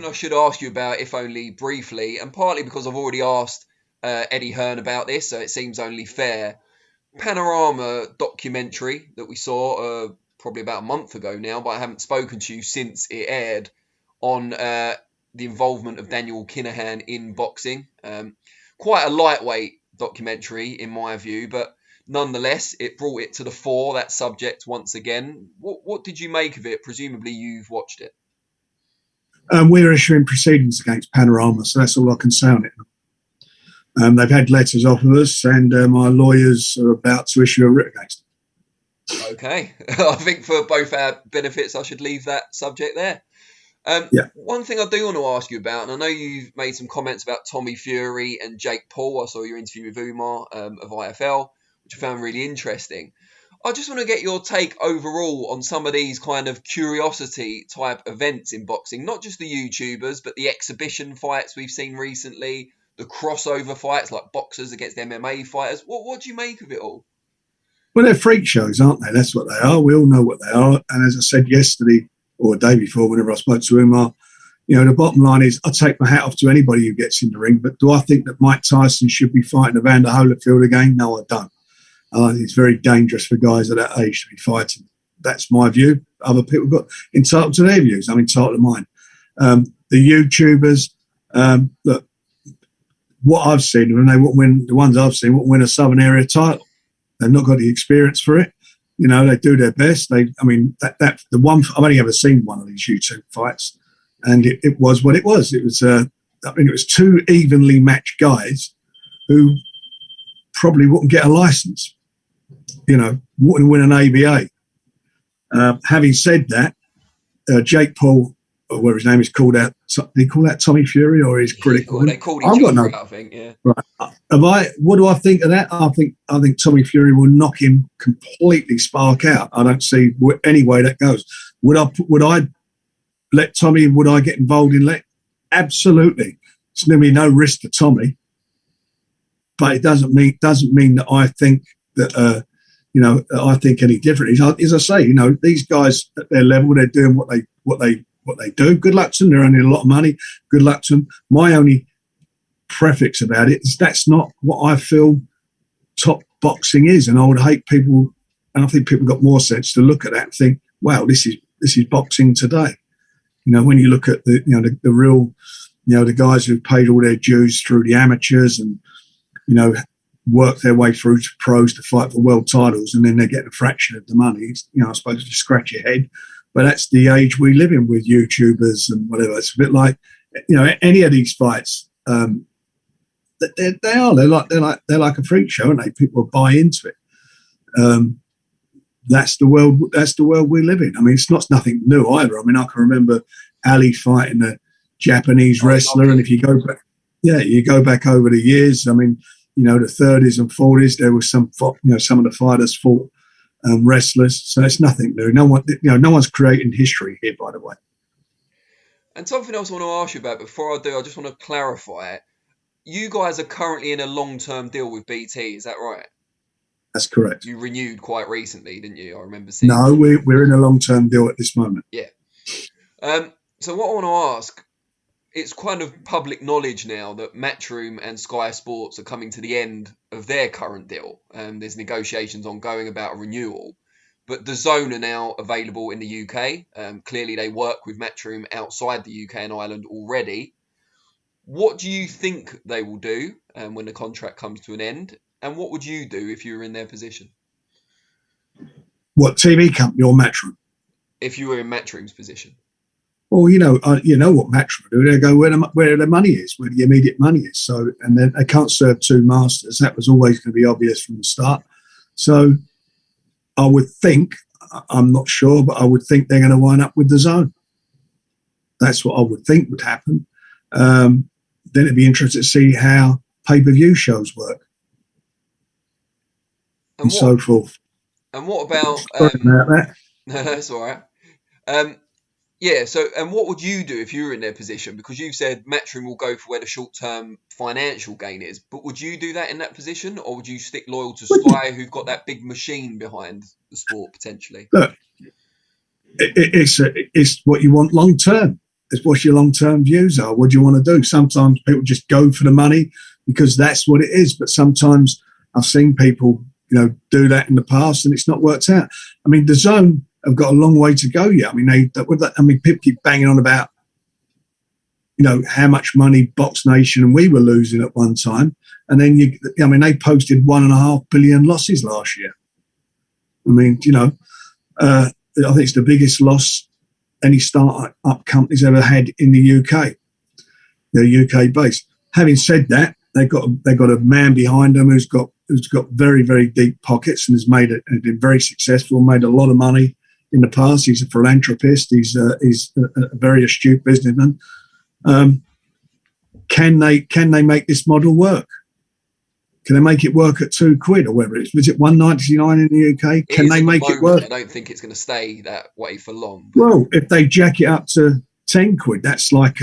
I should ask you about, if only briefly, and partly because I've already asked Eddie Hearn about this, so it seems only fair. Panorama documentary that we saw probably about a month ago now, but I haven't spoken to you since it aired, on the involvement of Daniel Kinahan in boxing. Quite a lightweight documentary in my view, but nonetheless, it brought it to the fore, that subject, once again. What did you make of it? Presumably you've watched it. We're issuing proceedings against Panorama, so that's all I can say on it. They've had letters off of us, and my lawyers are about to issue a writ against them. Okay. I think for both our benefits, I should leave that subject there. One thing I do want to ask you about, and I know you've made some comments about Tommy Fury and Jake Paul. I saw your interview with Umar of IFL, which I found really interesting. I just want to get your take overall on some of these kind of curiosity type events in boxing, not just the YouTubers, but the exhibition fights we've seen recently, the crossover fights like boxers against MMA fighters. What do you make of it all? Well, they're freak shows, aren't they? That's what they are. We all know what they are. And as I said yesterday, or the day before, whenever I spoke to Umar, the bottom line is I take my hat off to anybody who gets in the ring. But do I think that Mike Tyson should be fighting Evander Holyfield again? No, I don't. It's very dangerous for guys at that age to be fighting. That's my view. Other people got entitled to their views. I'm entitled to mine. The YouTubers, look, what I've seen, when they won't win, the ones I've seen won't win a Southern Area title. They've not got the experience for it. They do their best. The one I've only ever seen one of these YouTube fights, and it was what it was. It was, it was two evenly matched guys who probably wouldn't get a license. Wouldn't win an ABA. Having said that, Jake Paul, or whatever his name is, called out. Did he call that Tommy Fury, or his critic? They called each other out, I think. Yeah. Right. What do I think of that? I think Tommy Fury will knock him completely spark out. I don't see any way that goes. Would I let Tommy? Would I get involved in let? Absolutely. It's going to be no risk to Tommy, but it doesn't mean that I think that I think any different. As I say, these guys at their level, they're doing what they do. Good luck to them. They're earning a lot of money. Good luck to them. My only prefix about it is that's not what I feel top boxing is, and I would hate people. And I think people got more sense to look at that and think, "Wow, this is boxing today." When you look at the real, the guys who've paid all their dues through the amateurs and work their way through to pros to fight for world titles, and then they get a fraction of the money. I suppose you scratch your head. But that's the age we live in with YouTubers and whatever. It's a bit like, any of these fights. They're like a freak show, and people buy into it. That's the world. That's the world we live in. I mean, it's nothing new either. I mean, I can remember Ali fighting a Japanese wrestler, and if you go back over the years. I mean, the 30s and 40s, there was some of the fighters fought wrestlers, so it's nothing new. No one's creating history here, by the way. And something else I want to ask you about before I do, I just want to clarify it. You guys are currently in a long-term deal with BT, is that right? That's correct. You renewed quite recently, didn't you? I remember seeing. No, we're in a long-term deal at this moment. Yeah. So what I want to ask, it's kind of public knowledge now that Matchroom and Sky Sports are coming to the end of their current deal. There's negotiations ongoing about a renewal. But DAZN are now available in the UK. Clearly, they work with Matchroom outside the UK and Ireland already. What do you think they will do when the contract comes to an end? And what would you do if you were in their position? What, TV company or Matchroom? If you were in Matchroom's position. Well, you know what Matchroom do. They go where the money is, where the immediate money is. So, and then they can't serve two masters. That was always going to be obvious from the start. So, I would think, I'm not sure, but I would think they're going to wind up with DAZN. That's what I would think would happen. Then it'd be interesting to see how pay-per-view shows work and so forth. And what about? Sorry about that. No, that's all right. Yeah. So, and what would you do if you were in their position? Because you said Matchroom will go for where the short-term financial gain is, but would you do that in that position, or would you stick loyal to Sky, who've got that big machine behind the sport potentially? Look, it's what you want long term. It's what your long-term views are. What do you want to do? Sometimes people just go for the money because that's what it is. But sometimes I've seen people, do that in the past and it's not worked out. I mean, DAZN have got a long way to go yet. I mean, people keep banging on about, how much money Box Nation and we were losing at one time. And then, they posted 1.5 billion losses last year. I mean, I think it's the biggest loss any start-up company's ever had in the UK. They're UK based. Having said that, they've got a man behind them who's got very, very deep pockets and has been very successful, made a lot of money in the past. He's a philanthropist. He's a very astute businessman. Can they make this model work? Can they make it work at £2 or whatever it is? Was it $1.99 in the UK? Can they make it work? I don't think it's going to stay that way for long. Well, if they jack it up to £10, that's like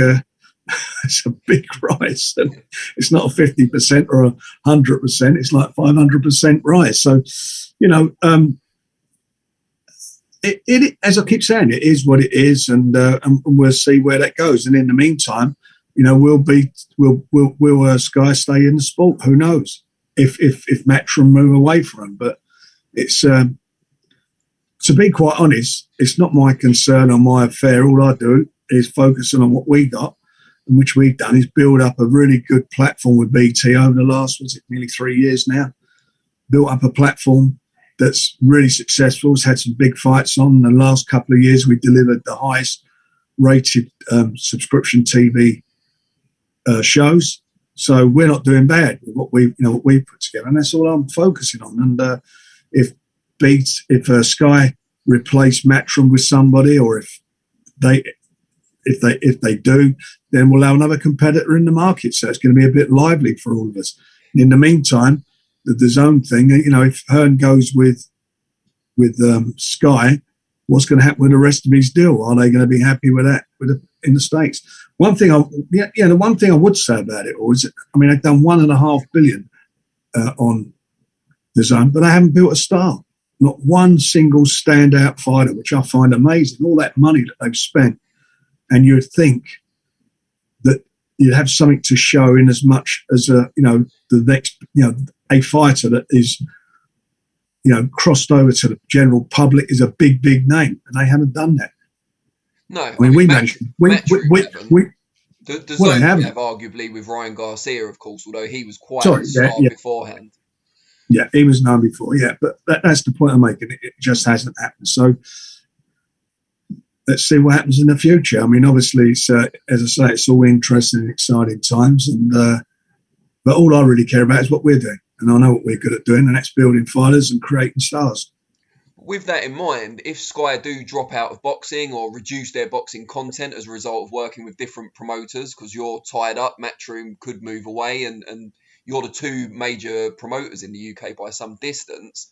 it's a big rise. And it's not a 50% or 100%. It's like 500% rise. So, it as I keep saying, it is what it is, and we'll see where that goes. And in the meantime, will Sky stay in the sport? Who knows? If Matchroom move away from them, but it's to be quite honest, it's not my concern or my affair. All I do is focusing on what we got, and which we've done is build up a really good platform with BT over the last nearly 3 years now. Built up a platform that's really successful. It's had some big fights on. In the last couple of years, we delivered the highest rated subscription TV shows. So we're not doing bad with what we put together, and that's all I'm focusing on. And if Sky replace Matchroom with somebody, or if they do, then we'll have another competitor in the market. So it's going to be a bit lively for all of us. In the meantime, the DAZN thing, if Hearn goes with Sky, what's going to happen with the rest of his deal? Are they going to be happy with that in the States? The one thing I would say about it all is, they've done 1.5 billion on DAZN, but they haven't built a star. Not one single standout fighter, which I find amazing. All that money that they've spent, and you'd think that you'd have something to show in as much as the next, a fighter that is, crossed over to the general public is a big, big name, and they haven't done that. No, the zone have arguably with Ryan Garcia, of course, although he was quite a star beforehand. Yeah, he was known before, but that's the point I'm making. It just hasn't happened. So let's see what happens in the future. Obviously, it's, as I say, it's all interesting and exciting times, and but all I really care about is what we're doing, and I know what we're good at doing, and that's building fighters and creating stars. With that in mind, if Sky do drop out of boxing or reduce their boxing content as a result of working with different promoters, because you're tied up, Matchroom could move away, and you're the two major promoters in the UK by some distance,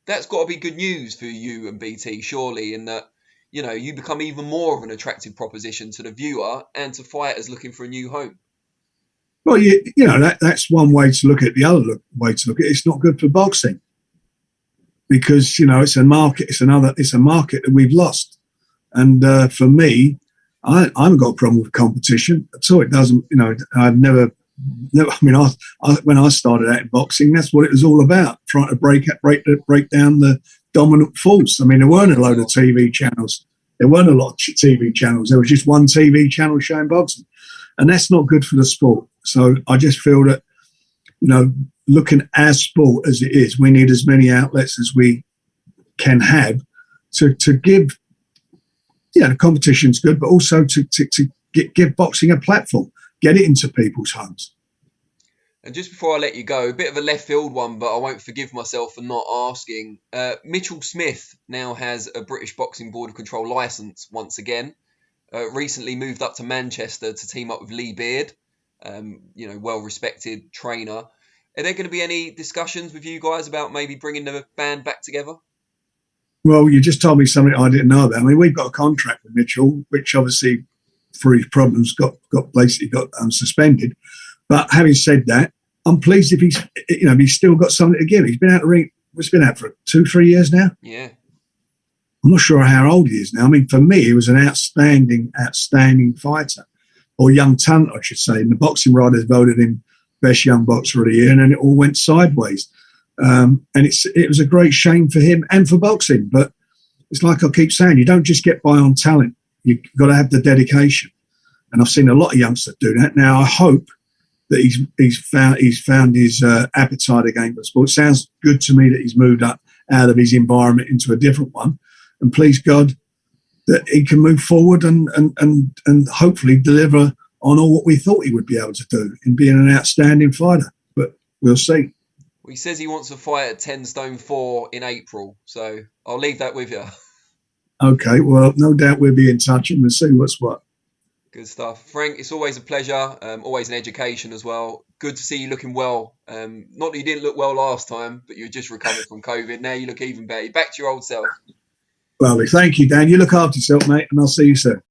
that's got to be good news for you and BT, surely, in that, you become even more of an attractive proposition to the viewer and to fighters looking for a new home. Well, that's one way to look at it. The other way to look at it, it's not good for boxing. Because it's a market. It's a market that we've lost, and for me, I haven't got a problem with competition at all. It doesn't. I've never. When I started out in boxing, that's what it was all about: trying to break down the dominant force. There weren't a load of TV channels. There weren't a lot of TV channels. There was just one TV channel showing boxing, and that's not good for the sport. So I just feel that, looking at our sport as it is, we need as many outlets as we can have to give, the competition's good, but also to give boxing a platform, get it into people's homes. And just before I let you go, a bit of a left field one, but I won't forgive myself for not asking. Mitchell Smith now has a British Boxing Board of Control licence once again. Recently moved up to Manchester to team up with Lee Beard, well-respected trainer. Are there going to be any discussions with you guys about maybe bringing the band back together? Well, you just told me something I didn't know about. We've got a contract with Mitchell, which obviously, for his problems, got suspended. But having said that, I'm pleased if he's still got something to give. He's been out of the ring. It's been out for 2-3 years now. Yeah. I'm not sure how old he is now. I mean, for me, he was an outstanding fighter, or young talent, I should say. And the boxing writers voted him best young boxer of the year, and then it all went sideways. And it was a great shame for him and for boxing. But it's like I keep saying, you don't just get by on talent. You've got to have the dedication. And I've seen a lot of youngsters do that. Now, I hope that he's found his appetite again for sport. It sounds good to me that he's moved up out of his environment into a different one. And please God that he can move forward and hopefully deliver on all what we thought he would be able to do in being an outstanding fighter. But we'll see. Well, he says he wants to fight at 10 stone 4 in April. So I'll leave that with you. Okay, well, no doubt we'll be in touch and we'll see what's what. Good stuff. Frank, it's always a pleasure, always an education as well. Good to see you looking well. Not that you didn't look well last time, but you just recovered from COVID. Now you look even better. You're back to your old self. Lovely. Thank you, Dan. You look after yourself, mate, and I'll see you soon.